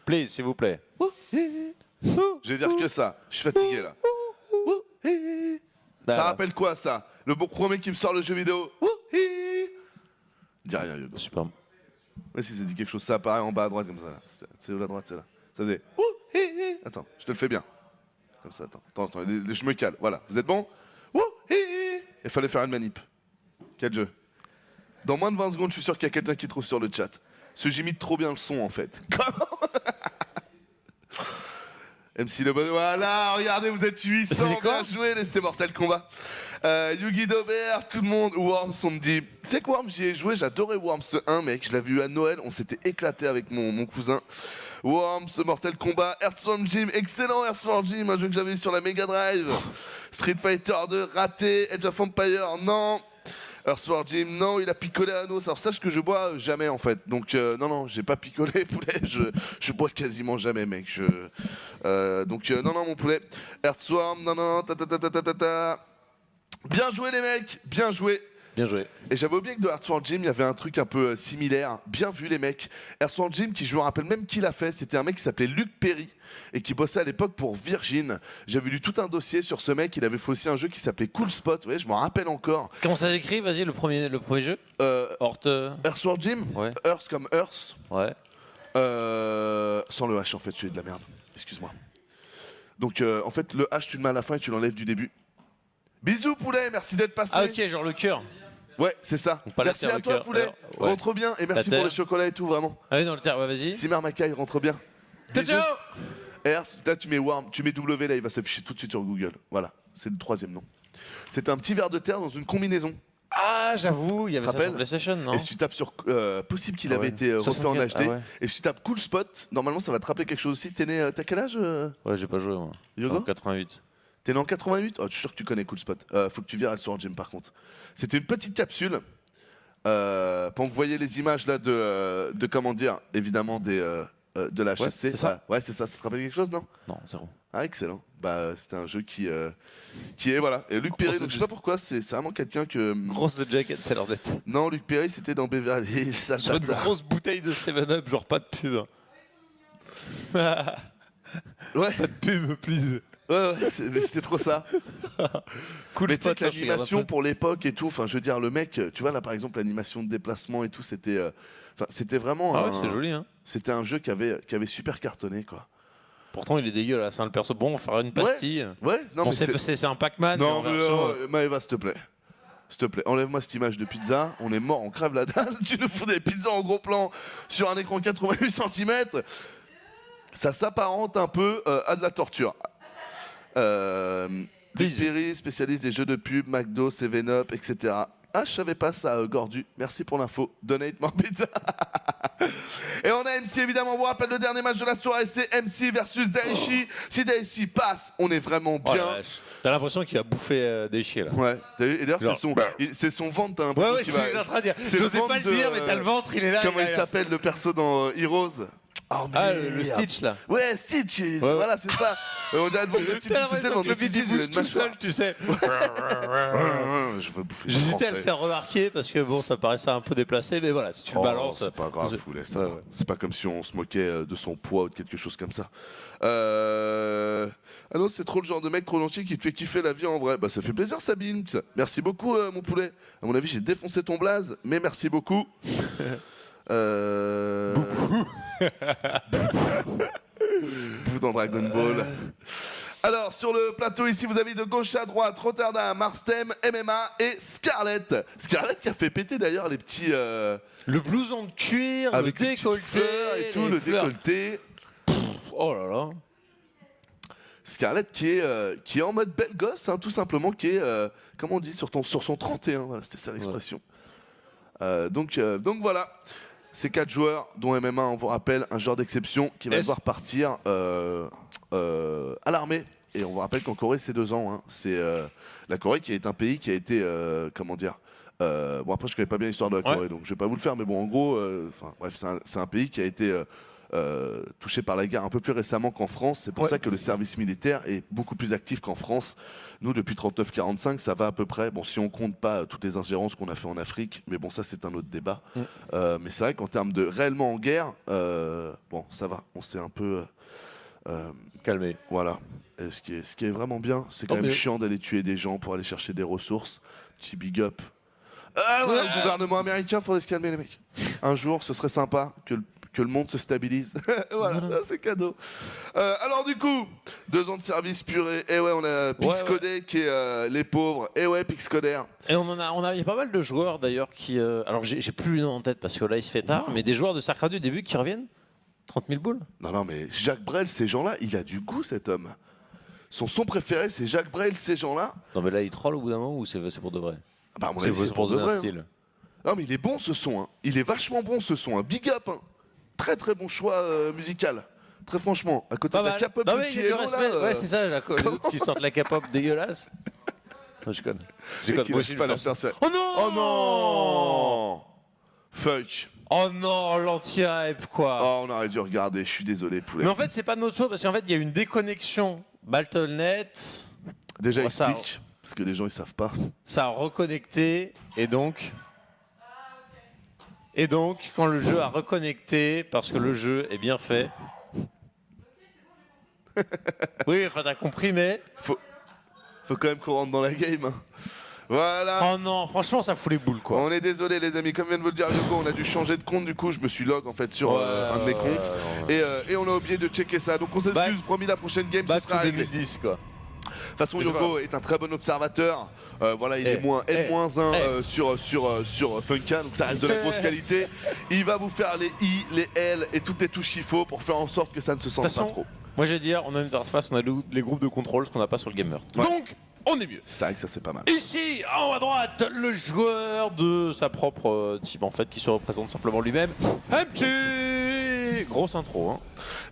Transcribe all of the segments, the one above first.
Please, s'il vous plaît. Je vais dire que ça. Je suis fatigué là. Ça rappelle quoi ça? Le premier qui me sort le jeu vidéo. Dis rien, Hugo. Super. Ouais, si ça dit quelque chose, ça apparaît en bas à droite comme ça. Là. C'est où la droite, c'est là. Ça faisait. Attends, je te le fais bien. Comme ça, attends, je me cale. Voilà, vous êtes bon? Il fallait faire une manip. Quel jeu? Dans moins de 20 secondes, je suis sûr qu'il y a quelqu'un qui trouve sur le chat. Parce que j'imite trop bien le son en fait. MC Le Bon. Voilà, regardez, vous êtes 800. Bien joué, c'était Mortal Kombat. Yugi Dober, tout le monde. Worms, on me dit. Tu sais que Worms, j'y ai joué, j'adorais Worms 1, mec. Je l'avais eu à Noël, on s'était éclaté avec mon cousin. Worms, Mortal Kombat, Earthworm Jim, excellent Earthworm Jim, un jeu que j'avais eu sur la Mega Drive. Street Fighter 2, raté. Edge of Empire, non. Earthworm Jim, non, il a picolé à Anos. Alors sache que je bois jamais en fait. Donc non, j'ai pas picolé poulet. Je bois quasiment jamais, mec. Donc non, mon poulet. Earthworm, non, ta. Bien joué les mecs, bien joué. Bien joué. Et j'avais oublié que de Earthworm Jim, il y avait un truc un peu similaire. Bien vu les mecs. Earthworm Jim, qui je me rappelle même qui l'a fait, c'était un mec qui s'appelait Luc Perry et qui bossait à l'époque pour Virgin. J'avais lu tout un dossier sur ce mec. Il avait fait aussi un jeu qui s'appelait Cool Spot. Ouais, je m'en rappelle encore. Comment ça s'écrit? Vas-y, le premier jeu. Earthworm Jim. Ouais. Earth comme Earth. Ouais. Sans le H en fait, tu es de la merde. Excuse-moi. Donc en fait, le H tu le mets à la fin et tu l'enlèves du début. Bisous poulet, merci d'être passé. Ah ok, genre le cœur. Ouais, c'est ça. Merci à toi poulet. Ouais. Rentre bien et merci pour les chocolats et tout vraiment. Ah oui, dans le terre, ouais, vas-y. Simer Mackay, rentre bien. Ciao. Là tu mets Worm, tu mets W, là il va s'afficher tout de suite sur Google. Voilà, c'est le troisième nom. C'était un petit verre de terre dans une combinaison. Ah j'avoue, il y avait ça sur PlayStation, non? Et si tu tapes sur possible qu'il avait été refait en HD. Et si tu tapes Cool Spot, normalement ça va te rappeler quelque chose aussi. T'as quel âge Ouais, j'ai pas joué moi. Yogo 88. T'es né en 88? Oh, je suis sûr que tu connais Cool Spot. Faut que tu vires sur Jim par contre. C'était une petite capsule. Pendant que vous voyez les images là de comment dire, évidemment de la HSC. Ouais, c'est ça. Ouais, c'est ça. Ça te rappelle quelque chose, non? Non, zéro. Ah, excellent. Bah, c'était un jeu qui est voilà. Et Luc Perry, donc, je sais pas pourquoi, c'est vraiment quelqu'un que. Grosse jacket, c'est leur dette. Non, Luc Perry, c'était dans Beverly Hills. Sur une grosse bouteille de 7-Up, genre pas de pub. Ouais. Pas de pub, please. Ouais, mais c'était trop ça. Cool. Mais tu sais que l'animation pour l'époque et tout, enfin, je veux dire, le mec, tu vois là par exemple, l'animation de déplacement et tout, c'était vraiment. Ah ouais, c'est joli, hein. C'était un jeu qui avait super cartonné, quoi. Pourtant, il est dégueulasse, hein, le perso. Bon, on va faire une pastille. Ouais, non, bon, mais c'est un Pac-Man. Non, mais Maëva, s'il te plaît. S'il te plaît, enlève-moi cette image de pizza. On est mort, on crève la dalle. Tu nous fous des pizzas en gros plan sur un écran 88 cm. Ça s'apparente un peu à de la torture. Série, spécialiste des jeux de pub, McDo, 7-Up, etc. Ah, je savais pas ça, Gordu. Merci pour l'info. Donate more pizza. Et on a MC, évidemment. On vous rappelle le dernier match de la soirée, c'est MC versus Daichi. Si Daichi passe, on est vraiment bien. Oh, t'as l'impression qu'il va bouffer Daichi, là. Ouais. T'as vu? Et d'ailleurs, c'est son ventre. T'as un peu ouais, je suis en train de dire. Je sais pas le dire, mais t'as le ventre, il est là. Comment il s'appelle le perso dans Heroes? Oh, le Stitch là. Ouais, Stitch, voilà, c'est ça. On dirait le ventre de Stitch. C'était le ventre de Stitch, il bouge tout seul, tu sais. Je veux bouffer. J'hésitais à le faire remarquer parce que bon, ça paraissait un peu déplacé, mais voilà, si tu le balances. C'est pas grave, Foulet, ça. Ouais. C'est pas comme si on se moquait de son poids ou de quelque chose comme ça. Ah non, c'est trop le genre de mec trop gentil qui te fait kiffer la vie en vrai. Bah ça fait plaisir Sabine. Merci beaucoup mon poulet. À mon avis j'ai défoncé ton blaze, mais merci beaucoup. Bout dans Dragon Ball. Alors sur le plateau ici vous avez de gauche à droite Rotterdam, Arstem, MMA et Scarlett. Scarlett qui a fait péter d'ailleurs les petits le blouson de cuir, avec le décolleté et tout, le décolleté. Oh là là. Scarlett qui est en mode belle gosse, hein, tout simplement, qui est, comment on dit, sur son 31, voilà, c'était ça l'expression. Ouais. Donc voilà, ces 4 joueurs, dont MMA, on vous rappelle, un joueur d'exception qui va devoir partir à l'armée. Et on vous rappelle qu'en Corée, c'est 2 ans. Hein. C'est la Corée qui est un pays qui a été, comment dire, bon après je connais pas bien l'histoire de la Corée, donc je vais pas vous le faire, mais bon en gros, bref, c'est un pays qui a été touchés par la guerre un peu plus récemment qu'en France. C'est pour ça que le service militaire est beaucoup plus actif qu'en France. Nous, depuis 39-45, ça va à peu près. Bon, si on compte pas toutes les ingérences qu'on a fait en Afrique, mais bon, ça c'est un autre débat. Mais c'est vrai qu'en termes de réellement en guerre, bon, ça va. On s'est un peu calmé. Voilà. Et ce qui est vraiment bien, c'est quand même chiant d'aller tuer des gens pour aller chercher des ressources. Petit big up. Voilà, le gouvernement américain, faudrait se calmer les mecs. Un jour, ce serait sympa que le monde se stabilise. Voilà, c'est cadeau. Alors du coup, 2 ans de service puré. Et ouais, on a Pixcodé qui est les pauvres. Et ouais, Pixcoder. Et il y a pas mal de joueurs d'ailleurs qui... alors j'ai plus le nom en tête parce que là il se fait tard, mais des joueurs de Sacra du début qui reviennent. 30 000 boules. Non, mais Jacques Brel, ces gens-là, il a du goût cet homme. Son son préféré, c'est Jacques Brel, ces gens-là. Non, mais là il troll au bout d'un moment ou c'est pour de vrai? Bah, c'est pour de vrai. Hein. Non, mais il est bon ce son. Hein. Il est vachement bon ce son. Hein. Big up. Hein. Très très bon choix musical. Très franchement, à côté de la K-pop de Tiello, là, ouais, c'est ça, les autres qui sortent la K-pop dégueulasse. Non, je connais. Moi aussi, oh non. Oh non. Fuck. Oh non, l'anti-hype quoi. Oh, on aurait dû regarder, je suis désolé poulet. Mais en fait, c'est pas de notre faute parce qu'en fait, il y a une déconnexion Battle.net. Déjà explique, parce que les gens ils savent pas. Ça a reconnecté et donc... Et donc, quand le jeu a reconnecté, parce que le jeu est bien fait... Oui, enfin t'as compris, mais... Faut quand même qu'on rentre dans la game. Hein. Voilà. Oh non, franchement, ça fout les boules, quoi. On est désolé, les amis. Comme vient de vous le dire Yoko, on a dû changer de compte. Du coup, je me suis log en fait sur un de mes comptes. Et on a oublié de checker ça. Donc on s'excuse, promis, la prochaine game, ce sera réglé. 2010, quoi. De toute façon, Yoko est un très bon observateur. Voilà, il est N-1 sur Funka, donc ça reste de la grosse qualité. Il va vous faire les I, les L et toutes les touches qu'il faut pour faire en sorte que ça ne se sente pas trop. Moi, je vais dire, on a une interface, on a les groupes de contrôle, ce qu'on n'a pas sur le gamer. Ouais. Donc, on est mieux. C'est vrai que ça, c'est pas mal. Ici, en haut à droite, le joueur de sa propre team, en fait, qui se représente simplement lui-même. MT. Grosse intro, hein.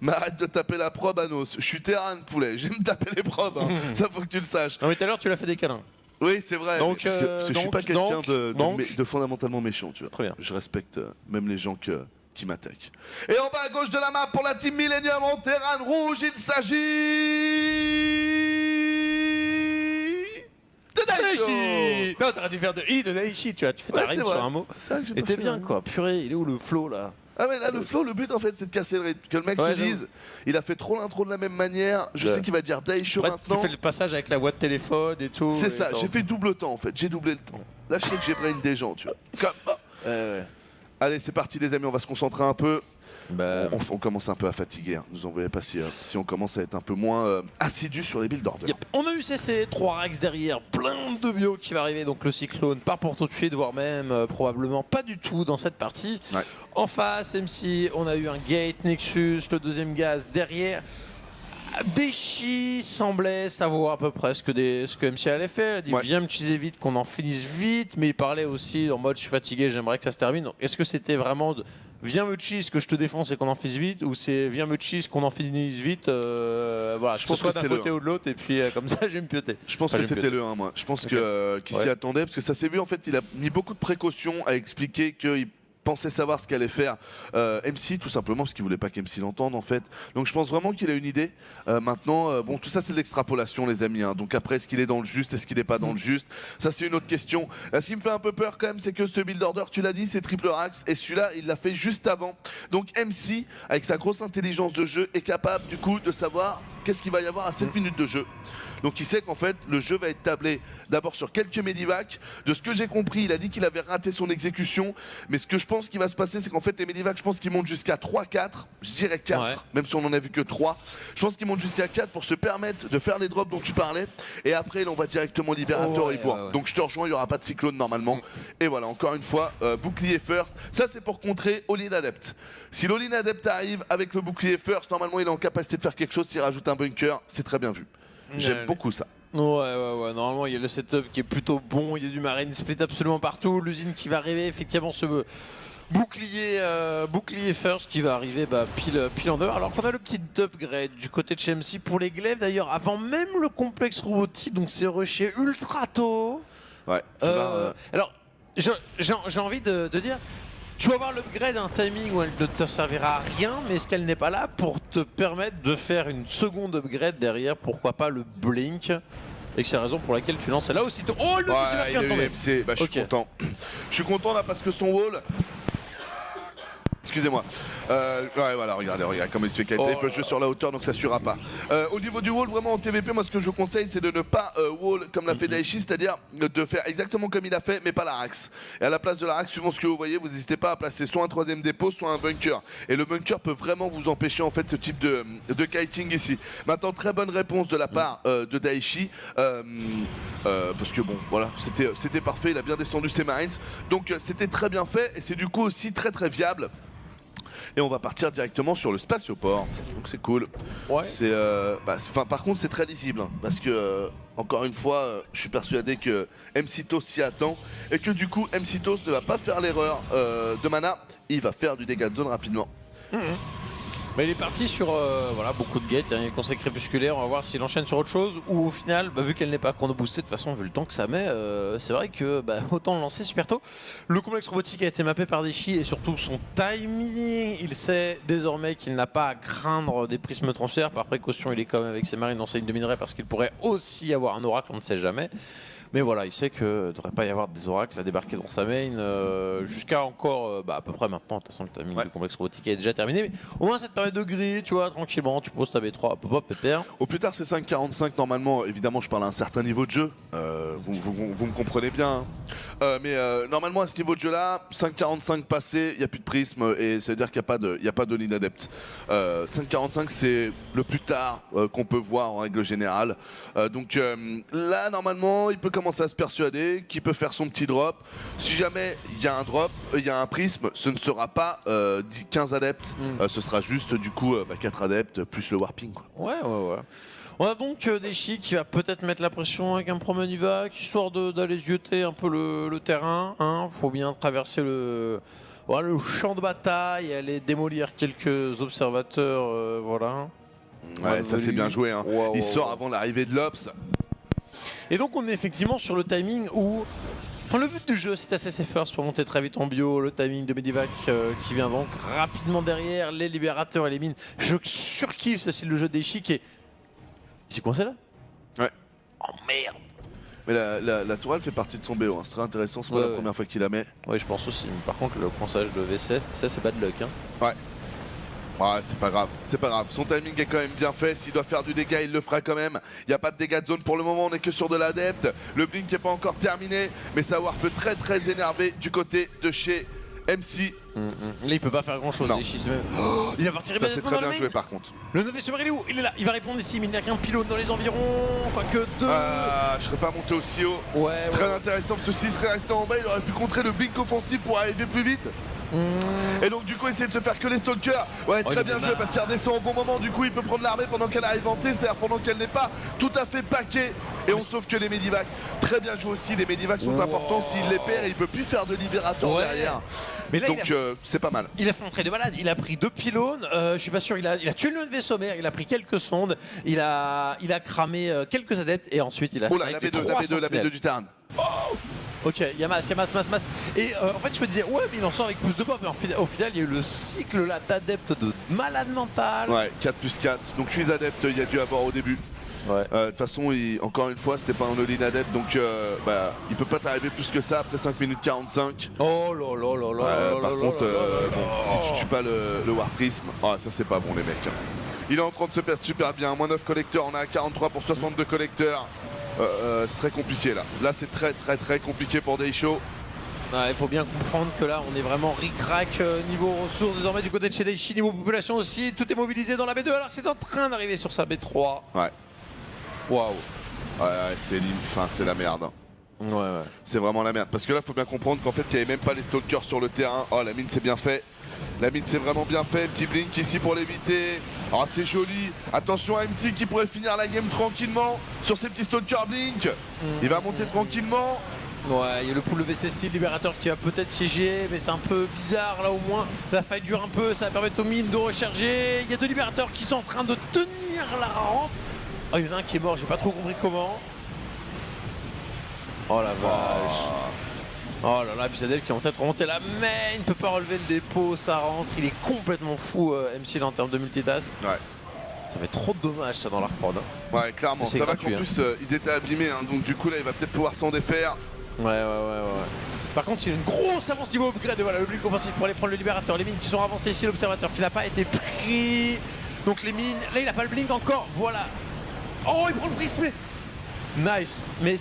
Mais arrête de taper la probe, Anos. Je suis terrain de poulet, j'aime taper les probes. Hein. Ça, faut que tu le saches. Non, mais tout à l'heure, tu l'as fait des câlins. Oui, c'est vrai. Donc, parce que je suis pas quelqu'un de fondamentalement méchant, tu vois. Très bien. Je respecte même les gens qui m'attaquent. Et en bas à gauche de la map pour la team Millennium en terrain rouge, il s'agit de Daichi. Non, t'aurais dû faire de Daichi, tu vois. Tu fais ta rime sur un mot. Et t'es bien, quoi. Purée, il est où le flow là? Ah mais là le flow, le but en fait c'est de casser le rythme. Que le mec se dise, il a fait trop l'intro de la même manière, je sais qu'il va dire Daisho maintenant. Tu fais le passage avec la voix de téléphone et tout. C'est ça, j'ai fait double temps en fait, j'ai doublé le temps. Là je sais que j'ai brain des gens, tu vois. Comme... Allez c'est parti les amis, on va se concentrer un peu. On commence un peu à fatiguer, hein. Nous en voyez pas si on commence à être un peu moins assidu sur les build orders. On a eu CC, 3 Rax derrière, plein de bio qui va arriver, donc le cyclone, pas pour tout de suite, voire même probablement pas du tout dans cette partie. Ouais. En face, MC, on a eu un Gate, Nexus, le deuxième gaz derrière. Daichi semblait savoir à peu près ce que MC allait faire. Il dit viens me teaser vite, qu'on en finisse vite, mais il parlait aussi en mode je suis fatigué, j'aimerais que ça se termine. Est-ce que c'était vraiment viens me cheese que je te défonce et qu'on en finisse vite, ou c'est viens me cheese qu'on en finisse vite voilà, je pense que d'un côté ou de l'autre et puis comme ça je vais me pioter. Je pense que c'était le 1 moi. Je pense qu'il s'y attendait parce que ça s'est vu en fait, il a mis beaucoup de précautions à expliquer qu'il pensait savoir ce qu'allait faire MC, tout simplement parce qu'il voulait pas qu'MC l'entende en fait. Donc je pense vraiment qu'il a une idée. Maintenant, bon, tout ça c'est de l'extrapolation les amis. Hein. Donc après, est-ce qu'il est dans le juste, est-ce qu'il n'est pas dans le juste, ça c'est une autre question. Là, ce qui me fait un peu peur quand même, c'est que ce build order, tu l'as dit, c'est triple Rax et celui-là, il l'a fait juste avant. Donc MC, avec sa grosse intelligence de jeu, est capable du coup de savoir qu'est-ce qu'il va y avoir à 7 minutes de jeu. Donc il sait qu'en fait le jeu va être tablé d'abord sur quelques medivacs. De ce que j'ai compris, il a dit qu'il avait raté son exécution. Mais ce que je pense qu'il va se passer, c'est qu'en fait les medivacs, je pense qu'ils montent jusqu'à 3-4. Je dirais 4, même si on en a vu que 3. Je pense qu'ils montent jusqu'à 4 pour se permettre de faire les drops dont tu parlais. Et après on va directement Libérateur et voir. Donc je te rejoins, il n'y aura pas de cyclone normalement. Et voilà, encore une fois, bouclier first. Ça c'est pour contrer All-in Adept. Si l'All-in Adept arrive avec le bouclier first, normalement il est en capacité de faire quelque chose. S'il rajoute un bunker, c'est très bien vu. J'aime beaucoup ça. Ouais, normalement il y a le setup qui est plutôt bon, il y a du marine split absolument partout, l'usine qui va arriver, effectivement ce bouclier first qui va arriver pile en dehors, alors qu'on a le petit upgrade du côté de chez MC pour les glaives d'ailleurs, avant même le complexe robotique, donc c'est rushé ultra tôt. Ouais. Alors j'ai envie de dire, Tu vas avoir l'upgrade à un timing où elle ne te servira à rien, mais est-ce qu'elle n'est pas là pour te permettre de faire une seconde upgrade derrière, pourquoi pas le blink? Et que c'est la raison pour laquelle tu lances là aussitôt. Oh, le ouais, qui vient de tomber. Bah, je suis content. Je suis content là parce que son wall. Excusez-moi. Ouais, voilà, regardez comme il se fait qualité. Il peut jouer sur la hauteur donc ça suivra pas. Au niveau du wall, vraiment en TVP, moi ce que je conseille c'est de ne pas wall comme l'a fait Daichi, c'est-à-dire de faire exactement comme il a fait mais pas l'Arax. Et à la place de l'Arax, suivant ce que vous voyez, vous n'hésitez pas à placer soit un troisième dépôt, soit un bunker. Et le bunker peut vraiment vous empêcher en fait ce type de kiting ici. Maintenant, très bonne réponse de la part de Daichi. Parce que bon, voilà, c'était parfait, il a bien descendu ses Marines. Donc c'était très bien fait et c'est du coup aussi très viable. Et on va partir directement sur le spatioport, donc c'est cool. Ouais. Par contre c'est très lisible, hein, parce que encore une fois, je suis persuadé que MCTOS s'y attend et que du coup MCTOS ne va pas faire l'erreur de mana, il va faire du dégât de zone rapidement. Mais il est parti sur voilà, beaucoup de gates, il conseil crépusculaire, on va voir s'il enchaîne sur autre chose ou au final, vu qu'elle n'est pas chrono boostée, de toute façon vu le temps que ça met, c'est vrai que autant le lancer super tôt. Le complexe robotique a été mappé par Daichi et surtout son timing, il sait désormais qu'il n'a pas à craindre des prismes transferts, par précaution il est quand même avec ses marines dans sa ligne de minerai parce qu'il pourrait aussi avoir un oracle, on ne sait jamais. Mais voilà, il sait qu'il ne devrait pas y avoir des oracles à débarquer dans sa main jusqu'à encore à peu près maintenant. De toute façon, le timing du complexe robotique est déjà terminé. Mais au moins, cette période de gris, tu vois, tranquillement, tu poses ta B3, pop, pépère. Au plus tard, c'est 5,45 normalement. Évidemment, je parle à un certain niveau de jeu. Vous me comprenez bien. Mais normalement, à ce niveau de jeu-là, 5,45 passé, il n'y a plus de prisme et ça veut dire qu'il n'y a pas de ligne adepte. 5,45, c'est le plus tard qu'on peut voir en règle générale. Donc là, normalement, il peut commencer à se persuader qu'il peut faire son petit drop. Si jamais il y a un drop, il y a un prisme, ce ne sera pas 15 adeptes, ce sera juste du coup 4 adeptes plus le warping, quoi. Ouais. On a donc Daichi qui va peut-être mettre la pression avec un Promenivac, histoire d'aller zioter un peu le terrain. Faut bien traverser le champ de bataille, aller démolir quelques observateurs, voilà. Ouais, ça c'est bien joué, hein. Il sort avant l'arrivée de l'Ops. Et donc on est effectivement sur le timing où... Enfin, le but du jeu, c'est assez first pour monter très vite en bio, le timing de Medivac qui vient donc rapidement derrière, les libérateurs et les mines. Je surkiffe ce style de jeu Daichi qui est... C'est coincé là? Ouais. Oh merde! Mais la tourelle fait partie de son BO, hein. C'est très intéressant, c'est pas la première fois qu'il la met. Oui, je pense aussi. Par contre, le coinçage de V7, ça c'est bad luck, hein. Ouais. Ouais, c'est pas grave, c'est pas grave. Son timing est quand même bien fait. S'il doit faire du dégât, il le fera quand même. Il n'y a pas de dégâts de zone pour le moment, on est que sur de l'adepte. Le blink n'est pas encore terminé, mais Sawar peut très énerver du côté de chez MC. Là, il peut pas faire grand chose. Il va partir. Ça, c'est très bien joué par contre. Le Nové Summer, il est où? Il est là, il va répondre ici, mais il n'y a qu'un pilote dans les environs. Pas que deux. Je serais pas monté aussi haut. C'est très intéressant parce que s'il serait resté en bas, il aurait pu contrer le blink offensif pour arriver plus vite. Et donc du coup essayer de se faire que les stalkers. Ouais, très bien joué parce qu'il redescend au bon moment. Du coup il peut prendre l'armée pendant qu'elle arrive en T, c'est-à-dire pendant qu'elle n'est pas tout à fait paquée. Et on sauve que les Medivacs. Très bien joué aussi, les Medivacs sont importants. S'il les perd, il peut plus faire de libérateur derrière. Mais là, donc c'est pas mal. Il a fait entrer de malade, il a pris 2 pylônes, je suis pas sûr, il a tué le Nové Sommaire, il a pris quelques sondes, il a cramé quelques adeptes et ensuite il a la B2 du Tarn. Ok, Yamas. Et en fait, je me disais, ouais, mais il en sort avec plus de pop. Mais au final, il y a eu le cycle là d'adeptes de malade mental. Ouais, 4+4. Donc, 8 adeptes, il y a dû avoir au début. De toute façon, encore une fois, c'était pas un all-in adepte. Donc, il peut pas t'arriver plus que ça après 5 minutes 45. Oh là. Par contre, si tu tues pas le War Prism, ça c'est pas bon, les mecs. Il est en train de se perdre super bien. Moins 9 collecteurs, on a 43 pour 62 collecteurs. C'est très compliqué là. Là c'est très compliqué pour Daisho. Il faut bien comprendre que là on est vraiment ric-rac niveau ressources désormais du côté de chez Daichi, niveau population aussi. Tout est mobilisé dans la B2 alors que c'est en train d'arriver sur sa B3. Ouais. Waouh. C'est la merde. Ouais. C'est vraiment la merde. Parce que là faut bien comprendre qu'en fait il n'y avait même pas les stalkers sur le terrain. Oh la mine c'est bien fait. La mine c'est vraiment bien fait, petit blink ici pour l'éviter. Oh c'est joli. Attention à MC qui pourrait finir la game tranquillement sur ses petits stalkers blink. Il va monter tranquillement. Ouais, il y a le pool VCC libérateur qui va peut-être siéger, mais c'est un peu bizarre là au moins. La fight dure un peu, ça va permettre aux mines de recharger. Il y a 2 libérateurs qui sont en train de tenir la rampe. Oh, il y en a un qui est mort, j'ai pas trop compris comment. Oh la vache. Oh là là, Bizadel qui est en tête remonter la main, il ne peut pas relever le dépôt, ça rentre, il est complètement fou MC en termes de multitask. Ouais. Ça fait trop de dommages ça dans la refroid. Ouais, clairement, ça va qu'en plus ils étaient abîmés, hein, donc du coup là il va peut-être pouvoir s'en défaire. Ouais. Par contre, il y a une grosse avance niveau upgrade et voilà le Blink offensif pour aller prendre le libérateur. Les mines qui sont avancées ici, l'observateur qui n'a pas été pris. Donc les mines, là il n'a pas le Blink encore, voilà. Oh, il prend le prisme. Nice, mais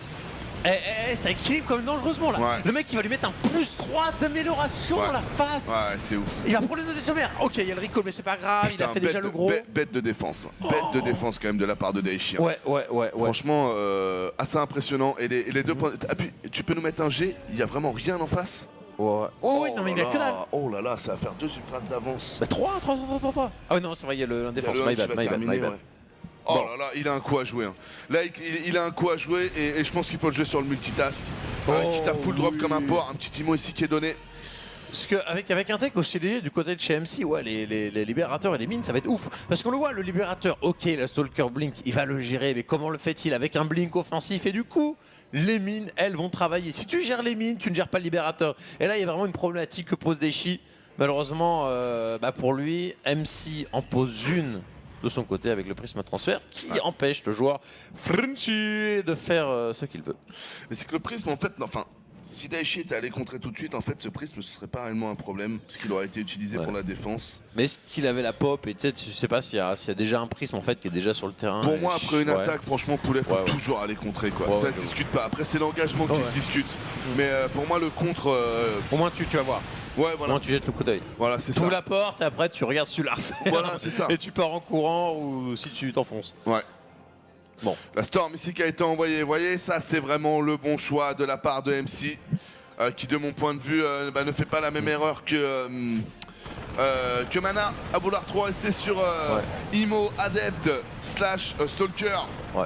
ça équilibre quand même dangereusement là. Ouais. Le mec il va lui mettre un +3 d'amélioration dans la face. Ouais, c'est ouf. Il va prendre le nœud des sommaires. Ok, il y a le recall, mais c'est pas grave, il a fait déjà le gros. Bête de défense. Bête de défense quand même de la part de Daichi. Ouais. Franchement, assez impressionnant. Et les 2 points. Ah, puis, tu peux nous mettre un G, il n'y a vraiment rien en face. Ouais. Oh, non, mais il a que dalle. Oh là là, ça va faire 2 upgrades d'avance. Bah, 3. Ah, ouais, non, c'est vrai, il y a l'indéfense. My bad. Oh là là, il a un coup à jouer. Hein. Là, il a un coup à jouer et je pense qu'il faut le jouer sur le multitask. Qui tape full drop comme un porc. Un petit Timo ici qui est donné. Parce qu'avec un tech aussi léger du côté de chez MC, ouais, les libérateurs et les mines, ça va être ouf. Parce qu'on le voit, le libérateur, ok, la Stalker Blink, il va le gérer, mais comment le fait-il? Avec un Blink offensif et du coup, les mines, elles vont travailler. Si tu gères les mines, tu ne gères pas le libérateur. Et là, il y a vraiment une problématique que pose Daichi. Malheureusement, pour lui, MC en pose une de son côté avec le prisme transfert qui empêche le joueur Frenchy de faire ce qu'il veut. Mais c'est que le prisme, en fait, enfin, si Daichi était allé contrer tout de suite, en fait, ce prisme, ce serait pas réellement un problème, parce qu'il aurait été utilisé pour la défense. Mais est-ce qu'il avait la pop? Et tu sais pas s'il y a déjà un prisme en fait qui est déjà sur le terrain. Pour moi, après une attaque, franchement, Poulet, faut toujours aller contrer, quoi. Ça se discute pas. Après, c'est l'engagement qui se discute. Mais pour moi, le contre. Au moins, tu vas voir. Ouais, voilà. Comment tu jettes le coup d'œil. Voilà, c'est ça. Tu ouvres la porte et après tu regardes si tu la refais. Voilà, c'est ça. Et tu pars en courant ou si tu t'enfonces. Ouais. Bon. La Storm ici qui a été envoyée. Vous voyez, ça c'est vraiment le bon choix de la part de MC. Qui de mon point de vue ne fait pas la même erreur que Mana. À vouloir trop rester sur Imo, Adept, Stalker. Ouais.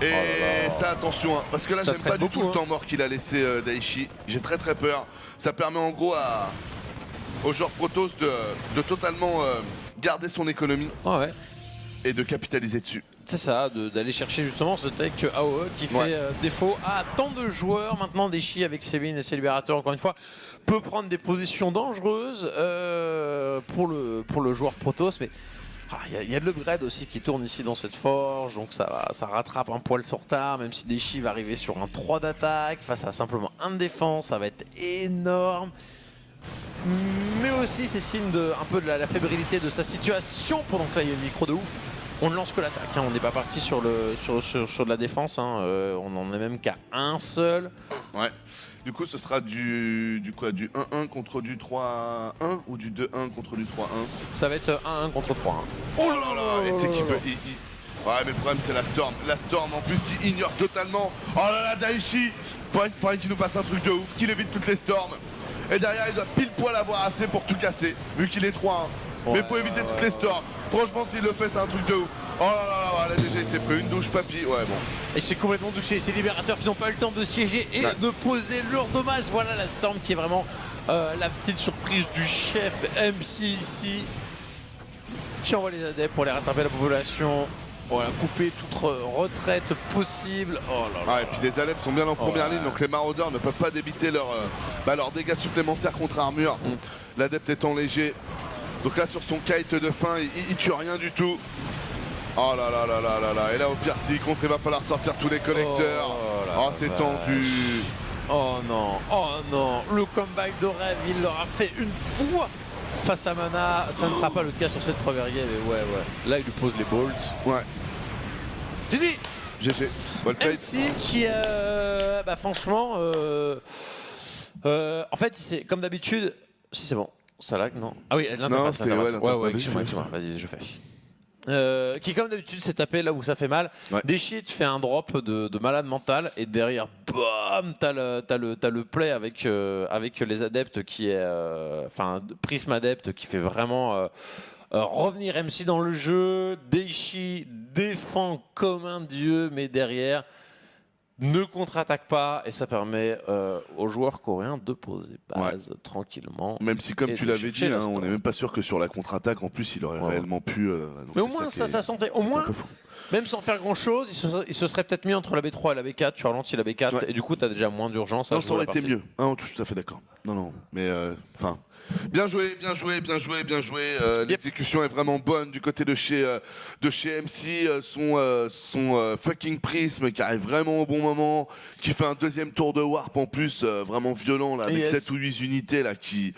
Et ça, attention, hein, parce que là, j'aime pas du tout le temps mort qu'il a laissé Daichi. J'ai très peur. Ça permet en gros au joueur Protoss de totalement garder son économie et de capitaliser dessus. C'est ça, d'aller chercher justement ce tech AOE qui fait défaut à tant de joueurs. Maintenant, Daichi avec ses mines et ses libérateurs, encore une fois, peut prendre des positions dangereuses pour le joueur Protoss. Mais il y a de l'upgrade aussi qui tourne ici dans cette forge, donc ça rattrape un poil sur retard, même si Daichi va arriver sur un 3 d'attaque face à simplement 1 de défense, ça va être énorme. Mais aussi c'est signe un peu de la fébrilité de sa situation pendant que là il y a une micro de ouf. On ne lance que l'attaque, on n'est pas parti sur de la défense, on en est même qu'à un seul. Ouais. Du coup, ce sera du 1-1 contre du 3-1 ou du 2-1 contre du 3-1. Ça va être 1-1 contre 3-1. Oh là là, et tu sais qu'il peut... Ouais, mais le problème, c'est la Storm. La Storm, en plus, qui ignore totalement. Oh là là, Daichi. Faudrait qu'il nous fasse un truc de ouf, qu'il évite toutes les Storms. Et derrière, il doit pile poil avoir assez pour tout casser, vu qu'il est 3-1. Mais faut éviter toutes les Storms. Franchement, s'il le fait, c'est un truc de ouf. Oh là là, là déjà, il s'est pris une douche papy. Ouais, bon. Et c'est complètement douché. Ces libérateurs qui n'ont pas eu le temps de siéger et de poser leur dommage. Voilà la Storm qui est vraiment la petite surprise du chef MC ici. Qui envoie les adeptes pour les rattraper la population. Voilà, couper toute retraite possible. Oh là là. Et puis les adeptes sont bien en première ligne, donc les maraudeurs ne peuvent pas débiter leurs dégâts supplémentaires contre armure. L'adepte étant léger. Donc là, sur son kite de fin, il tue rien du tout. Oh là là là là là là. Et là, au pire, s'il contre, il va falloir sortir tous les collecteurs. Oh, c'est tendu. Oh non. Le comeback de rêve, il l'aura fait une fois face à Mana. Ça ne sera pas le cas sur cette première game. Et ouais. Là, il lui pose les bolts. Ouais. GG. MC qui, franchement, en fait, comme d'habitude, si c'est bon. Ça lag, non? Ah oui, l'interface. Ouais, excuse-moi, vas-y, je fais. Qui comme d'habitude s'est tapé là où ça fait mal. Daichi fait un drop de malade mental et derrière, bam, t'as le play avec les adeptes qui est, Prism adepte qui fait vraiment revenir MC dans le jeu. Daichi défend comme un dieu, mais derrière ne contre-attaque pas et ça permet aux joueurs coréens de poser base tranquillement. Même si, comme tu l'avais dit, on n'est même pas sûr que sur la contre-attaque, en plus, il aurait réellement pu. Mais au moins, ça sentait. Au moins, Même sans faire grand chose, il se serait peut-être mis entre la B3 et la B4, tu ralentis la B4 et du coup tu as déjà moins d'urgence. Non, ça aurait été mieux. Ah, je suis tout à fait d'accord. Non, mais enfin. Bien joué. L'exécution est vraiment bonne du côté de chez MC. Son fucking prisme qui arrive vraiment au bon moment, qui fait un deuxième tour de warp en plus, vraiment violent là, avec 7 ou 8 unités là qui.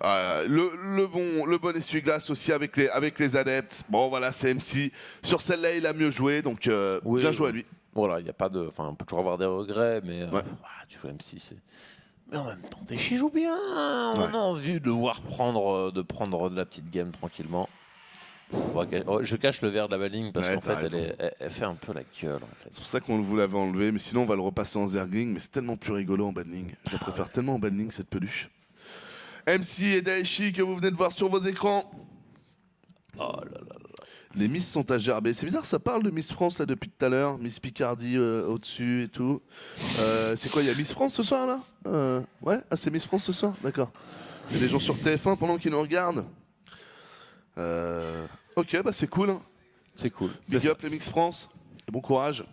Le bon essuie-glace aussi avec les adeptes. Bon voilà, c'est MC. Sur celle-là, il a mieux joué, donc bien joué à lui. Voilà, il n'y a pas de. Enfin, on peut toujours avoir des regrets, mais tu joues MC, c'est. Mais en même temps, Daichi joue bien. On a envie de voir prendre de la petite game tranquillement. Je cache le verre de la Balling parce qu'en fait, elle fait un peu la gueule. En fait. C'est pour ça qu'on vous l'avait enlevé, mais sinon on va le repasser en Zergling. Mais c'est tellement plus rigolo en Badling. Je préfère tellement en Badling cette peluche. MC et Daichi que vous venez de voir sur vos écrans. Oh là là là. Les Miss sont à gerber. C'est bizarre, ça parle de Miss France là depuis tout à l'heure. Miss Picardie au-dessus et tout. C'est quoi, il y a Miss France ce soir là? Ouais, c'est Miss France ce soir, d'accord. Il y a des gens sur TF1 pendant qu'ils nous regardent. Ok, bah c'est cool. Hein. C'est cool. Big up les Miss France. Et bon courage.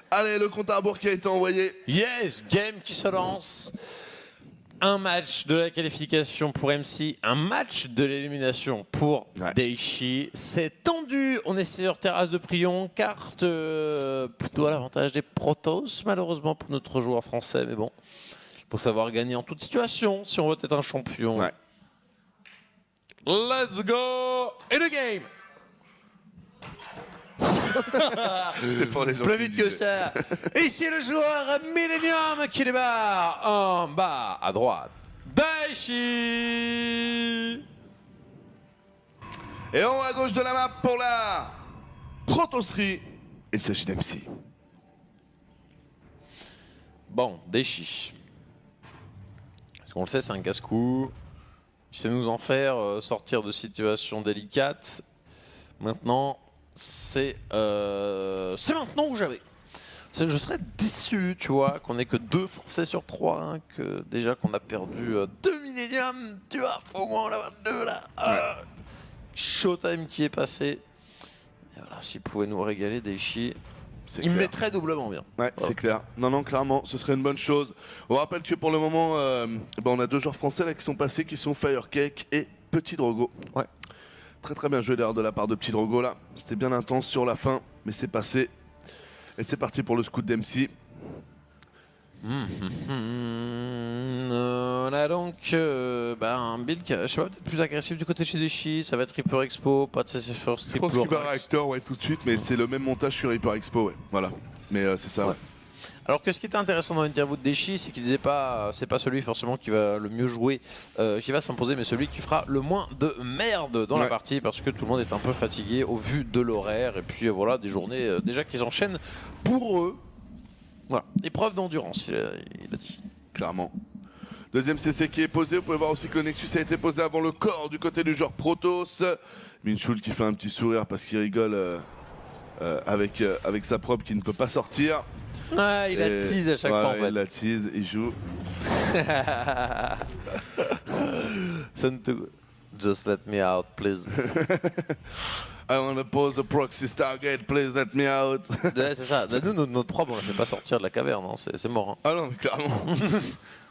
Allez, le compte à rebours qui a été envoyé. Yes, game qui se lance. Un match de la qualification pour MC, un match de l'élimination pour Daichi. C'est tendu. On est sur terrasse de Prion, carte plutôt à l'avantage des Protoss, malheureusement pour notre joueur français. Mais bon, il faut savoir gagner en toute situation si on veut être un champion. Ouais. Let's go in the game. C'est pour les gens plus vite que ça. Ici le joueur Millennium qui débarque en bas à droite. Daichi. Et en haut à gauche de la map pour la protosserie. Il s'agit d'MC. Bon, Daichi. Parce qu'on le sait, c'est un casse-cou. Il sait nous en faire sortir de situations délicates. Maintenant, c'est maintenant ou jamais. Je serais déçu, tu vois, qu'on ait que 2 Français sur 3, hein, que déjà qu'on a perdu 2 milléniums, tu vois, faut au moins en avoir 2 là. Showtime qui est passé. Et voilà, s'il pouvait nous régaler Daichi, il me mettrait doublement bien. Ouais, c'est clair. Non, clairement, ce serait une bonne chose. On rappelle que pour le moment, on a 2 joueurs français là qui sont passés, qui sont Firecake et Petit Drogo. Ouais. Très bien joué d'ailleurs de la part de Petit Drogo là. C'était bien intense sur la fin, mais c'est passé. Et c'est parti pour le scout d'MC. On a donc un build qui, je sais pas, peut-être plus agressif du côté de chez Daichi. Ça va être Reaper Expo, pas de CC First, je pense qu'il va réacteur tout de suite, mais c'est le même montage que Reaper Expo, ouais. Voilà. Mais c'est ça, ouais. Alors que ce qui était intéressant dans l'interview de Daichi, c'est qu'il disait pas, c'est pas celui forcément qui va le mieux jouer, qui va s'imposer, mais celui qui fera le moins de merde dans la partie, parce que tout le monde est un peu fatigué au vu de l'horaire, et puis voilà, des journées déjà qui s'enchaînent pour eux. Voilà, épreuve d'endurance, il a dit. Clairement. Deuxième CC qui est posé, vous pouvez voir aussi que le Nexus a été posé avant le corps du côté du joueur Protoss. Minchul qui fait un petit sourire parce qu'il rigole avec sa probe qui ne peut pas sortir. Ah, il la tease à chaque fois en fait. Il la tease, il joue. Just let me out, please. I wanna pose the proxy Stargate, please let me out. Ouais, c'est ça. Là, nous, notre probe, on la fait pas sortir de la caverne, hein. C'est mort. Hein. Ah non, mais clairement.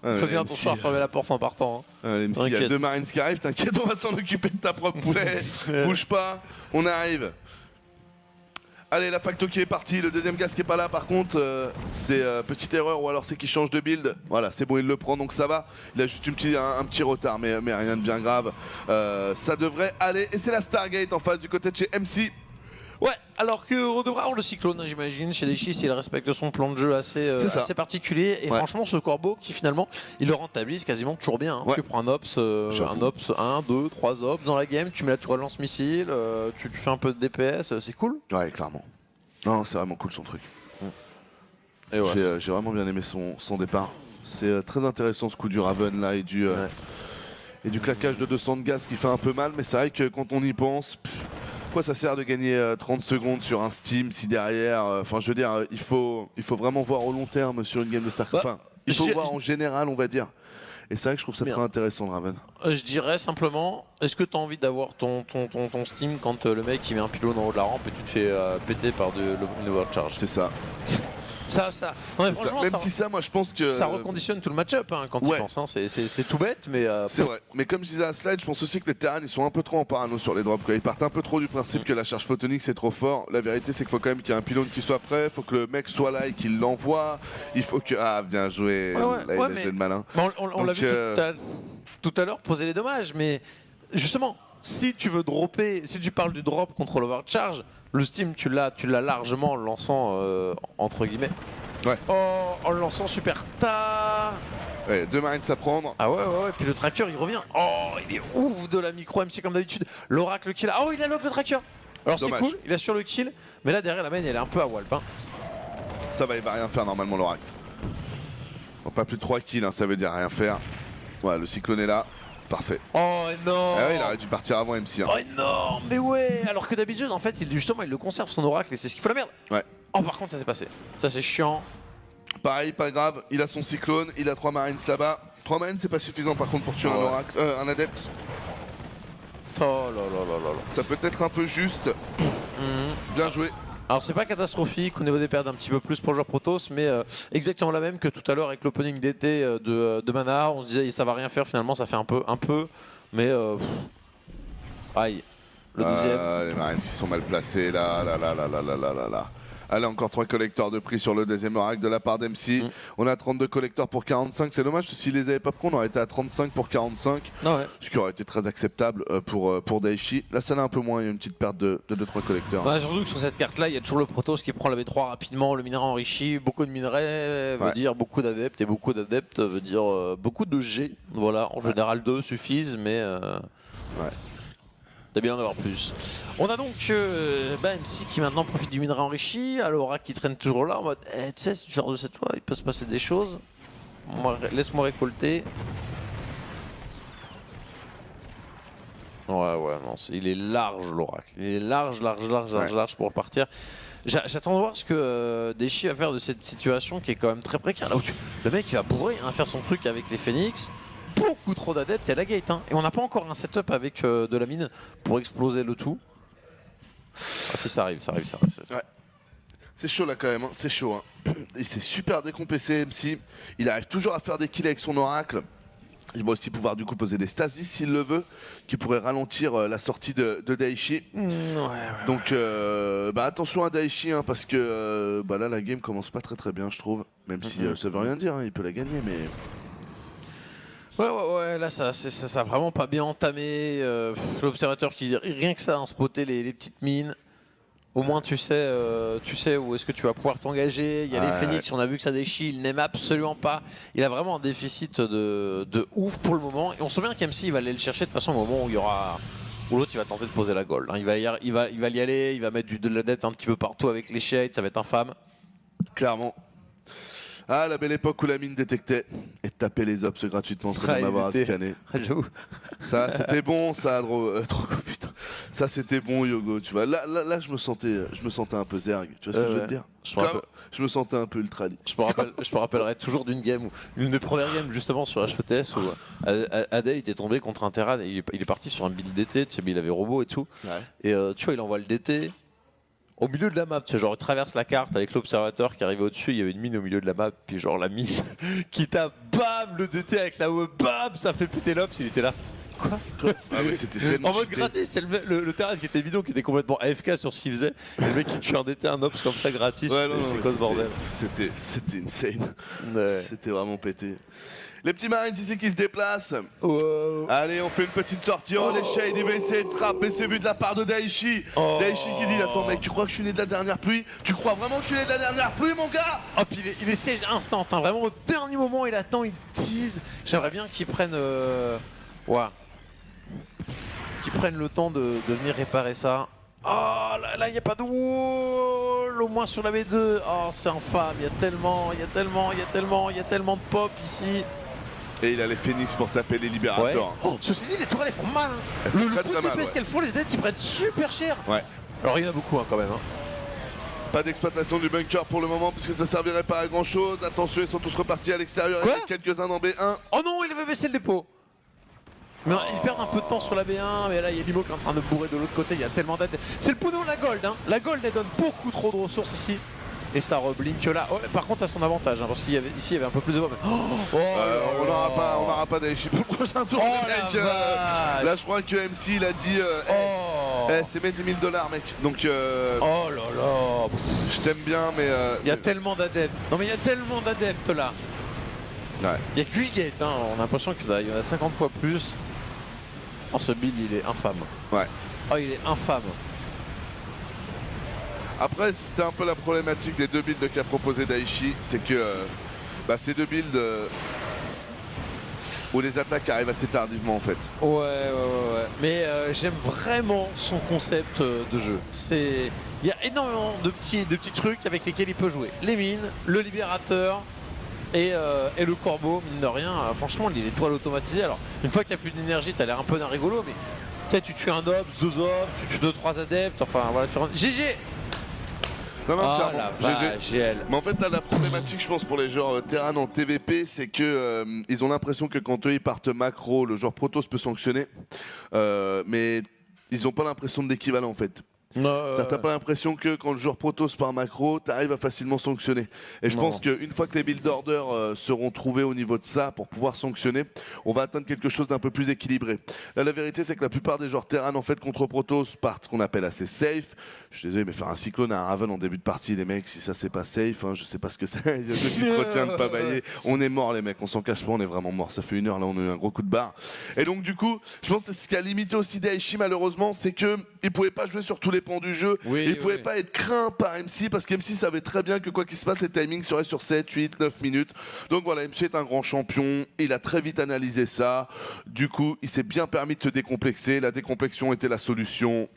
Faut bien ton soir fermer la porte en partant. Hein. Il y a 2 Marines qui arrivent, t'inquiète, on va s'en occuper de ta propre poulet. Bouge pas, on arrive. Allez, la facto qui est partie, le deuxième gaz qui est pas là par contre, c'est petite erreur ou alors c'est qu'il change de build. Voilà, c'est bon, il le prend donc ça va. Il a juste un petit retard, mais rien de bien grave. Ça devrait aller. Et c'est la Stargate en face du côté de chez MC. Ouais, alors qu'on devrait avoir le cyclone, j'imagine, chez Daichi, s'il respecte son plan de jeu assez particulier. Et franchement, ce corbeau qui finalement, il le rentabilise quasiment toujours bien. Hein. Ouais. Tu prends un ops, 1, 2, 3 ops dans la game, tu mets la tour à lance-missile, tu fais un peu de DPS, c'est cool. Ouais, clairement. Non, c'est vraiment cool son truc. Ouais, j'ai vraiment bien aimé son départ. C'est très intéressant ce coup du Raven là et du claquage de 200 de gaz qui fait un peu mal, mais c'est vrai que quand on y pense... Pourquoi ça sert de gagner 30 secondes sur un Steam si derrière, enfin je veux dire, il faut vraiment voir au long terme sur une game de StarCraft. Enfin, il faut voir en général, on va dire. Et c'est vrai que je trouve ça très intéressant, le Raven. Je dirais simplement, est-ce que tu as envie d'avoir ton Steam quand le mec il met un pylône en haut de la rampe et tu te fais péter par le overcharge? C'est ça. Ça. Non, mais franchement, même si ça, moi je pense que. Ça reconditionne tout le match-up hein, quand tu penses. Hein. C'est tout bête, mais. C'est vrai. Mais comme je disais à Slide, je pense aussi que les terrains ils sont un peu trop en parano sur les drops. Ils partent un peu trop du principe que la charge photonique c'est trop fort. La vérité, c'est qu'il faut quand même qu'il y ait un pylône qui soit prêt. Il faut que le mec soit là et qu'il l'envoie. Il faut que. Ah, bien joué. Là, il a joué de malin. On l'a vu tout à l'heure poser les dommages, mais justement, si tu veux dropper, si tu parles du drop contre l'overcharge, le Steam tu l'as largement en le lançant entre guillemets. Ouais. En le lançant super tard. Ouais, 2 Marines à prendre. Ah ouais, puis le tracker il revient. Oh, il est ouf de la micro MC comme d'habitude. L'oracle kill. Ah oh, il a lock le tracker. Alors c'est cool, il assure le kill, mais là derrière la main elle est un peu à Walp. Hein. Ça va, il va rien faire normalement l'oracle. Bon, pas plus de 3 kills, hein, ça veut dire rien faire. Voilà, le cyclone est là. Parfait. Oh non. Ah ouais, il aurait dû partir avant MC. Hein. Oh non, mais ouais. Alors que d'habitude en fait justement il le conserve son oracle et c'est ce qu'il faut la merde. Ouais. Oh par contre ça s'est passé. Ça c'est chiant. Pareil, pas grave, il a son cyclone, il a 3 marines là-bas. 3 marines c'est pas suffisant par contre pour tuer un oracle, un adepte. Oh là. Ça peut être un peu juste. Bien joué. Alors c'est pas catastrophique, au niveau des pertes un petit peu plus pour le joueur Protoss, mais exactement la même que tout à l'heure avec l'opening d'été de Mana. On se disait ça va rien faire, finalement ça fait un peu, mais aïe. Le deuxième. Les marines qui sont mal placés là. Allez, encore 3 collecteurs de prix sur le deuxième oracle de la part d'MC. On a 32 collecteurs pour 45. C'est dommage, s'ils les avaient pas pris, on aurait été à 35 pour 45. Ah ouais. Ce qui aurait été très acceptable pour Daichi. Là, ça l'a un peu moins, il y a une petite perte de 2-3 collecteurs. Bah, surtout que sur cette carte-là, il y a toujours le Protoss qui prend la V3 rapidement, le minerai enrichi. Beaucoup de minerais veut dire beaucoup d'adeptes, et beaucoup d'adeptes veut dire beaucoup de G. Voilà, en général 2 suffisent, mais. C'est bien d'en avoir plus. On a donc MC qui maintenant profite du minerai enrichi, Alora qui traîne toujours là en mode tu sais, ce genre de cette fois, il peut se passer des choses. Laisse-moi récolter. Ouais, non, il est large l'oracle. Il est large pour repartir. J'attends de voir ce que Daichi va faire de cette situation qui est quand même très précaire. Là où le mec il va bourrer, faire son truc avec les Phoenix. Beaucoup trop d'adeptes, il y a la gate hein. Et on n'a pas encore un setup avec de la mine pour exploser le tout. Ah si ça arrive. Ouais. C'est chaud là quand même, hein. C'est chaud. Hein. Il s'est super décompensé MC. Il arrive toujours à faire des kills avec son oracle. Il va aussi pouvoir du coup poser des stasis s'il le veut, qui pourrait ralentir la sortie de Daichi. Donc attention à Daichi hein, parce que là la game commence pas très bien je trouve. Même si ça veut rien dire, hein, il peut la gagner mais... Ouais, là ça a vraiment pas bien entamé. L'observateur qui rien que ça, spotter les petites mines. Au moins tu sais où est-ce que tu vas pouvoir t'engager. Il y a les Phoenix, on a vu que ça déchire, il n'aime absolument pas. Il a vraiment un déficit de ouf pour le moment. Et on sent bien qu'MC il va aller le chercher de toute façon au moment où il y aura. Où l'autre il va tenter de poser la gold. Hein. Il va y aller, il va mettre de la dette un petit peu partout avec les shades, ça va être infâme. Clairement. Ah, la belle époque où la mine détectait et tapait les ops gratuitement sans m'avoir à scanner. Ça, c'était bon, ça, Drogo, putain. Ça, c'était bon, Yogo, tu vois. Là, je me sentais un peu zerg, tu vois ce que je veux te dire. Je me sentais un peu ultra lit. Je me rappellerai toujours d'une game, une des premières games justement sur HETS où Ade était tombé contre un Terran et il est parti sur un build DT, tu sais, il avait robot et tout. Et tu vois, il envoie le DT. Au milieu de la map, tu sais, genre il traverse la carte avec l'observateur qui arrivait au-dessus, il y avait une mine au milieu de la map, puis genre la mine qui tape, bam, le DT avec la web, bam, ça fait péter l'ops, il était là. Quoi mais c'était tellement en mode gratis, c'est le terrain qui était bidon, qui était complètement AFK sur ce qu'il faisait. Et le mec qui tue un DT, un ops comme ça gratis, c'est quoi ce bordel? C'était insane. C'était vraiment pété. Les petits marines ici qui se déplacent. Allez, on fait une petite sortie. Les shades, il va essayer de trapper. C'est vu de la part de Daichi. Daichi qui dit attends, mec, tu crois que je suis né de la dernière pluie? Tu crois vraiment que je suis né de la dernière pluie, mon gars? Puis il essaie instant, hein, vraiment au dernier moment, il attend, il tease. J'aimerais bien qu'ils prennent. Qu'ils prennent le temps de venir réparer ça. Oh là, il n'y a pas de wall, au moins sur la B2. Oh, c'est infâme, il y a tellement de pop ici. Et il a les Phoenix pour taper les libérateurs. Ceci dit, les tourelles elles font mal. Hein. Le coup de DPS qu'elles font, les aides qui prennent super cher. Alors il y en a beaucoup quand même. Pas d'exploitation du bunker pour le moment puisque ça servirait pas à grand chose. Attention, ils sont tous repartis à l'extérieur. Il y en a quelques-uns dans B1. Oh non, il avait baisser le dépôt. Mais ils perdent un peu de temps sur la B1, mais là il y a Limo qui est en train de bourrer de l'autre côté, il y a tellement d'adeptes. C'est le Puno la Gold, hein. La Gold elle donne beaucoup trop de ressources ici. Et ça reblink là. Oh, par contre, à son avantage, hein, parce qu'ici il y avait un peu plus de voix. On n'aura pas d'Aichi pour le prochain tour. Là, je crois que MC il a dit c'est mes $10 000, mec. Donc, oh là là. Je t'aime bien, mais. Il y a tellement d'adeptes. Non, mais il y a tellement d'adeptes là. Ouais. Il y a que 8 gates, hein. On a l'impression qu'il y en a 50 fois plus. Oh, ce build il est infâme. Ouais. Oh, il est infâme. Après, c'était un peu la problématique des deux builds qu'a proposé Daichi, c'est que ces deux builds où les attaques arrivent assez tardivement en fait. Ouais. Mais j'aime vraiment son concept de jeu. Il y a énormément de petits trucs avec lesquels il peut jouer. Les mines, le libérateur et le corbeau, mine de rien. Franchement, les toiles automatisées. Alors, une fois qu'il n'y a plus d'énergie, t'as l'air un peu d'un rigolo, mais peut-être tu tues un Dob, Zozob, tu tues 2-3 adeptes. Enfin, voilà, tu rentres. GG. Non, clairement. GL. Mais en fait, là, la problématique, je pense, pour les joueurs Terran en TVP, c'est que ils ont l'impression que quand eux ils partent macro, le joueur Protoss peut sanctionner, mais ils n'ont pas l'impression de l'équivalent en fait. T'as pas l'impression que quand le joueur Protoss part macro, t'arrives à facilement sanctionner. Et je pense qu'une fois que les build orders seront trouvés au niveau de ça pour pouvoir sanctionner, on va atteindre quelque chose d'un peu plus équilibré. Là, la vérité, c'est que la plupart des joueurs Terran en fait contre Protoss partent ce qu'on appelle assez safe. Je suis désolé, mais faire un cyclone à un Raven en début de partie, les mecs, si ça c'est pas safe, hein, je sais pas ce que c'est. Il y a ceux qui se retiennent de pas bailler. On est morts, les mecs, on s'en cache pas, on est vraiment morts. Ça fait 1 heure, là, on a eu un gros coup de barre. Et donc, du coup, je pense que ce qui a limité aussi Daichi, malheureusement, c'est qu'il pouvait pas jouer sur tous les pans du jeu. Il pouvait pas être craint par MC, parce qu'MC savait très bien que quoi qu'il se passe, les timings seraient sur 7, 8, 9 minutes. Donc voilà, MC est un grand champion. Il a très vite analysé ça. Du coup, il s'est bien permis de se décomplexer. La décomplexion était la solution.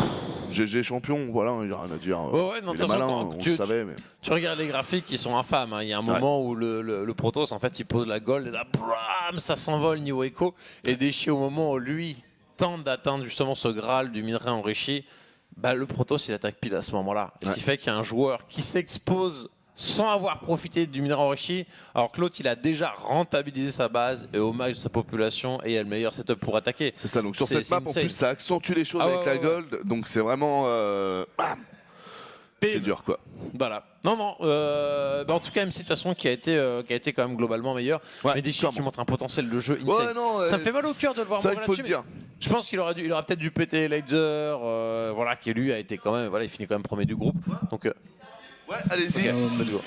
GG champion, voilà, il n'y a rien à dire. Non, il est malin, on le savait. Mais... Tu regardes les graphiques, ils sont infâmes. Hein. Il y a un moment où le Protoss, en fait, il pose la gold et là, bram, ça s'envole niveau écho. Et Daichi, au moment où lui tente d'atteindre justement ce Graal du minerai enrichi, le Protoss, il attaque pile à ce moment-là. Ce qui fait qu'il y a un joueur qui s'expose sans avoir profité du minerai enrichi, alors que l'autre il a déjà rentabilisé sa base et hommage sa population et il a le meilleur setup pour attaquer. C'est ça, donc sur cette map en plus ça accentue les choses avec la gold, donc c'est vraiment c'est dur quoi. Voilà. Non, en tout cas MC de toute façon qui a été quand même globalement meilleur. Mais Daichi qui montre un potentiel de jeu insane. Ça me fait mal au cœur de le voir là-dessus. Je pense qu'il aura peut-être dû péter Laser, voilà, qui lui a été quand même, voilà, il finit quand même premier du groupe. Donc ouais, allez-y. Let's go.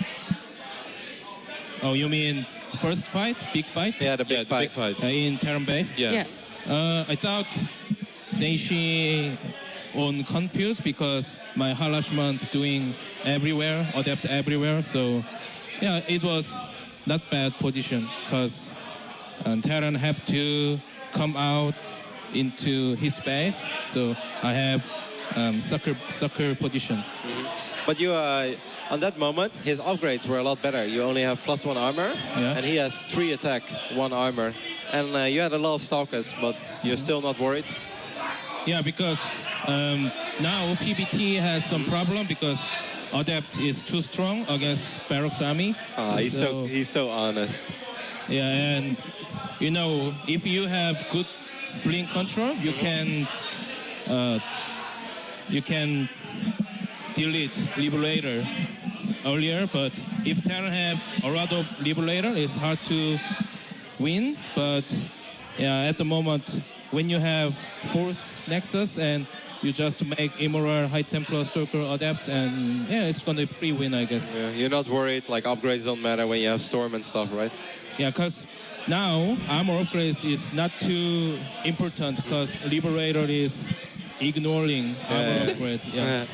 Oh, you mean first fight, big fight? Yeah, the big fight. In Terran base? Yeah. I thought Daichi on confused because my harassment doing everywhere, adapt everywhere. So yeah, it was not bad position because Terran have to come out into his base. So I have sucker position. But you, on that moment, his upgrades were a lot better. You only have +1 armor, and he has 3 attack, 1 armor. And you had a lot of stalkers, but you're still not worried? Yeah, because now PBT has some problem because Adept is too strong against Baroque's army. He's so honest. Yeah, and you know, if you have good blink control, you can delete Liberator earlier, but if Terran have a lot of Liberator, it's hard to win. But yeah, at the moment, when you have Force Nexus and you just make Immoral, High Templar, Stalker, Adepts, and yeah, it's gonna be free win, I guess. Yeah, you're not worried, like upgrades don't matter when you have Storm and stuff, right? Yeah, because now armor upgrades is not too important because Liberator is ignoring armor upgrade. Yeah.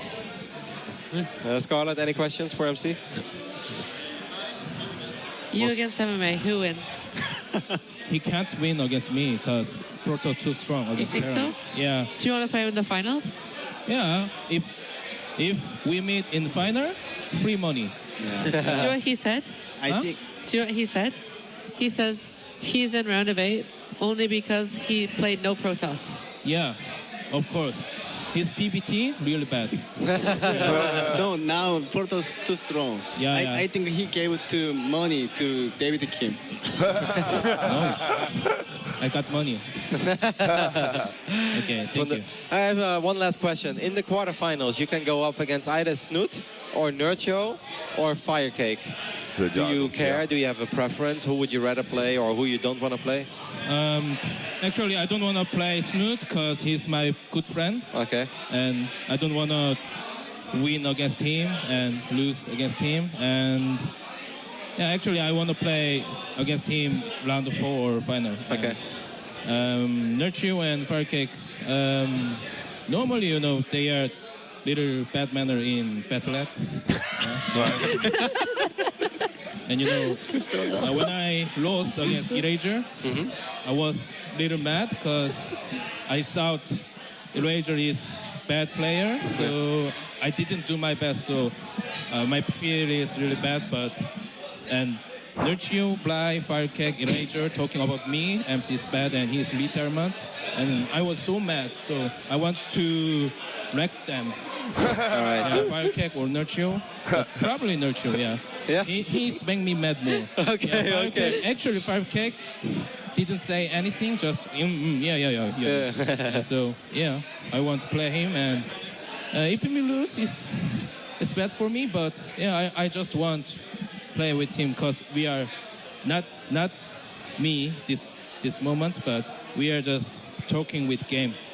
Scarlett, any questions for MC? You against MMA, who wins? He can't win against me because Proto too strong. You think Terran. so? Yeah. Do you want to play in the finals? Yeah. If we meet in the final, free money. Yeah. Do you know what he said? I think. Do you know what he said? He says he's in round of 8 only because he played no Protoss. Yeah, of course. his PBT really bad. No, now Porto's too strong. Yeah. I think he gave too money to David Kim. No, I got money. Okay, thank you. I have one last question. In the quarterfinals, you can go up against either Snoot or Nurcho or Firecake. Do you care? Do you have a preference? Who would you rather play or who you don't want to play? Actually, I don't want to play Snoot because he's my good friend. Okay. And I don't want to win against him and lose against him. And yeah, actually, I want to play against him round 4 or final. Okay. Nurture and Firecake, normally, you know, they are little bad manner in Battle Lab. And you know, when I lost against Eraser, I was a little mad because I thought Eraser is bad player, so I didn't do my best. So my feel is really bad, and Nurture, Bly, Firecake, Eraser talking about me, MC is bad and his retirement, and I was so mad. So I want to wreck them. All right. Yeah, Firecake or Nurture, probably Nurture. Yeah. Yeah. He's making me mad more. Okay. Yeah, Okay. Actually, Firecake didn't say anything. Just yeah. So yeah, I want to play him, and if we lose, it's bad for me. But yeah, I just want to play with him because we are not me this moment, but we are just talking with games.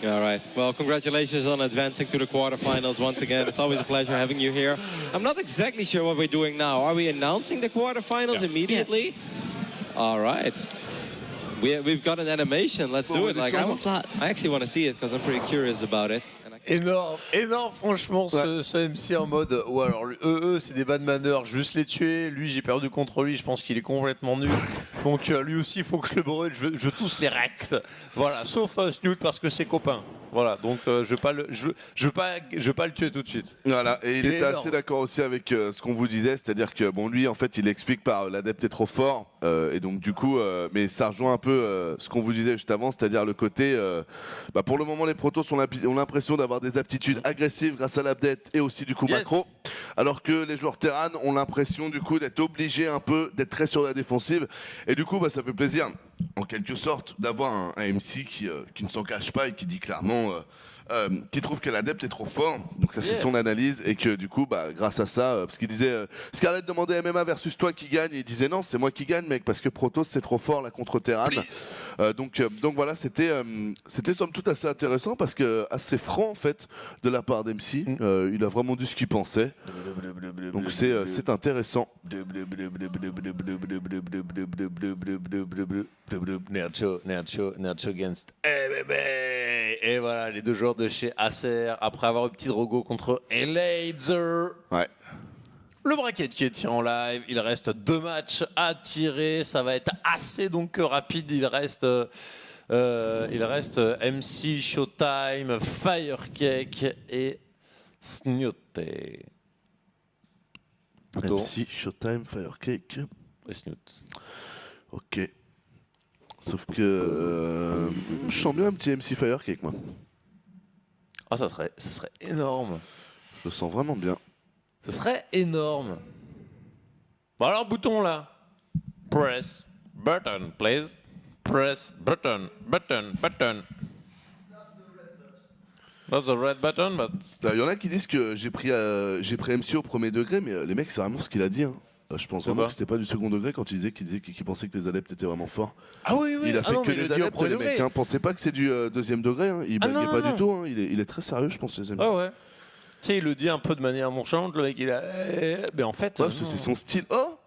All right. Well, congratulations on advancing to the quarterfinals once again. It's always a pleasure having you here. I'm not exactly sure what we're doing now. Are we announcing the quarterfinals immediately? Yes. All right. We've got an animation. Let's do it. Like, I actually want to see it because I'm pretty curious about it. Énorme, franchement, ce MC en mode, ou alors eux, c'est des bad manners, juste les tuer. Lui, j'ai perdu contre lui, je pense qu'il est complètement nul. Donc lui aussi, il faut que je le brûle, je veux tous les recte. Voilà, sauf Snoot parce que c'est copain. Voilà, donc je veux pas le tuer tout de suite. Voilà, et il était assez d'accord aussi avec ce qu'on vous disait, c'est-à-dire que bon, lui, en fait, il explique par l'adepte est trop fort, et donc du coup, mais ça rejoint un peu ce qu'on vous disait juste avant, c'est-à-dire le côté, pour le moment, les protos ont l'impression d'avoir des aptitudes agressives grâce à l'adepte et aussi du coup macro, alors que les joueurs Terran ont l'impression du coup d'être obligés un peu d'être très sur la défensive, et du coup, ça fait plaisir. En quelque sorte, d'avoir un MC qui ne s'en cache pas et qui dit clairement qui trouve que l'adepte est trop fort. Donc ça, c'est son analyse. Et que du coup, grâce à ça, parce qu'il disait Scarlett demandait MMA versus toi qui gagne. Et il disait non, c'est moi qui gagne, mec, parce que Protoss c'est trop fort là contre Terran. Donc voilà, c'était somme toute assez intéressant parce que assez franc en fait de la part d'MC. Il a vraiment dit ce qu'il pensait. Donc c'est intéressant. Nercho against MMA. Et voilà, les deux joueurs de chez Acer, après avoir eu petit Drogo contre Elazer. Ouais. Le bracket qui est tiré en live, il reste 2 matchs à tirer, ça va être assez donc rapide, il reste MC, Showtime, Firecake et Snoot. MC, Showtime, Firecake et Snoot. Ok. Sauf que je sens bien un petit MC Firecake, moi. Ah, ça serait énorme. Je le sens vraiment bien. Ce serait énorme. Bon alors, bouton là. Press button, please. Press button. Not the red button, but... Il y en a qui disent que j'ai pris MC au premier degré, mais les mecs, c'est vraiment ce qu'il a dit. Hein. Je pense vraiment que c'était pas du second degré quand il disait qu'il pensait que les adeptes étaient vraiment forts. Ah oui, oui. Il a fait que des adeptes, les mecs. Hein. Pensez pas que c'est du deuxième degré. Hein. Il blaguait pas du tout. Hein. Il est très sérieux, je pense, les amis. Ouais. Tu sais, il le dit un peu de manière nonchalante, le mec, il a... Mais en fait... Ouais, parce que c'est son style. Oh,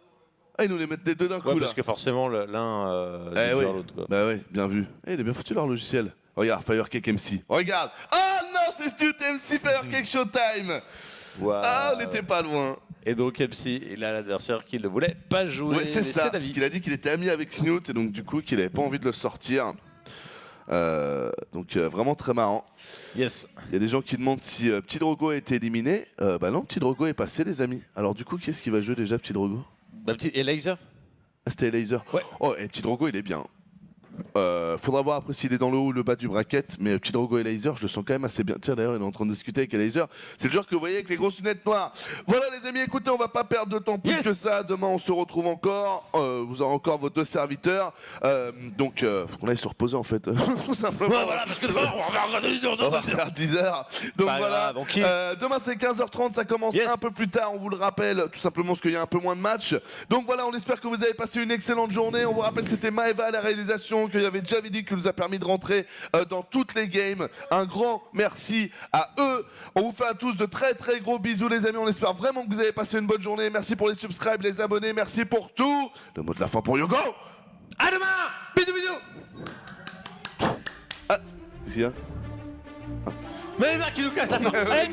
ils nous les mettent les deux d'un coup, là. Parce que forcément, l'un dit l'autre, quoi. Bah ouais, bien vu. Il est bien foutu, leur logiciel. Regarde, Firecake MC. Regarde. Oh non, c'est Snoot MC Firecake Showtime. Wow. Ah, on n'était pas loin. Et donc MC, il a l'adversaire qui ne voulait pas jouer. Ouais, c'est ça, parce qu'il a dit qu'il était ami avec Snoot et donc du coup qu'il n'avait pas envie de le sortir. Donc vraiment très marrant. Yes. Il y a des gens qui demandent si Petit Drogo a été éliminé. Bah non, Petit Drogo est passé, les amis. Alors du coup, qui est-ce qui va jouer déjà, Petit Drogo? Et Laser. Ah, c'était Laser. Ouais. Oh, et Petit Drogo, il est bien. Faudra voir après s'il est dans le haut ou le bas du bracket, mais Petit Drogo et Laser, je le sens quand même assez bien. Tiens, d'ailleurs, il est en train de discuter avec Laser. C'est le genre que vous voyez avec les grosses lunettes noires. Voilà, les amis, écoutez, on va pas perdre de temps plus que ça. Demain, on se retrouve encore. Vous aurez encore vos 2 serviteurs. Donc, faut qu'on aille se reposer en fait. Tout simplement. Ouais, voilà, parce que demain, on va faire 10h. Donc voilà. Demain, c'est 15h30. Ça commence un peu plus tard, on vous le rappelle, tout simplement parce qu'il y a un peu moins de matchs. Donc voilà, on espère que vous avez passé une excellente journée. On vous rappelle que c'était Maeva à la réalisation, qu'il y avait Javidi qui nous a permis de rentrer dans toutes les games. Un grand merci à eux. On vous fait à tous de très très gros bisous les amis. On espère vraiment que vous avez passé une bonne journée. Merci pour les subscribes, les abonnés. Merci pour tout. Le mot de la fin pour Yogo. À demain. Bisous bisous. Ah, qu'est-ce qu'il y a? Mais il y en a qui nous cassent la fin. Allez,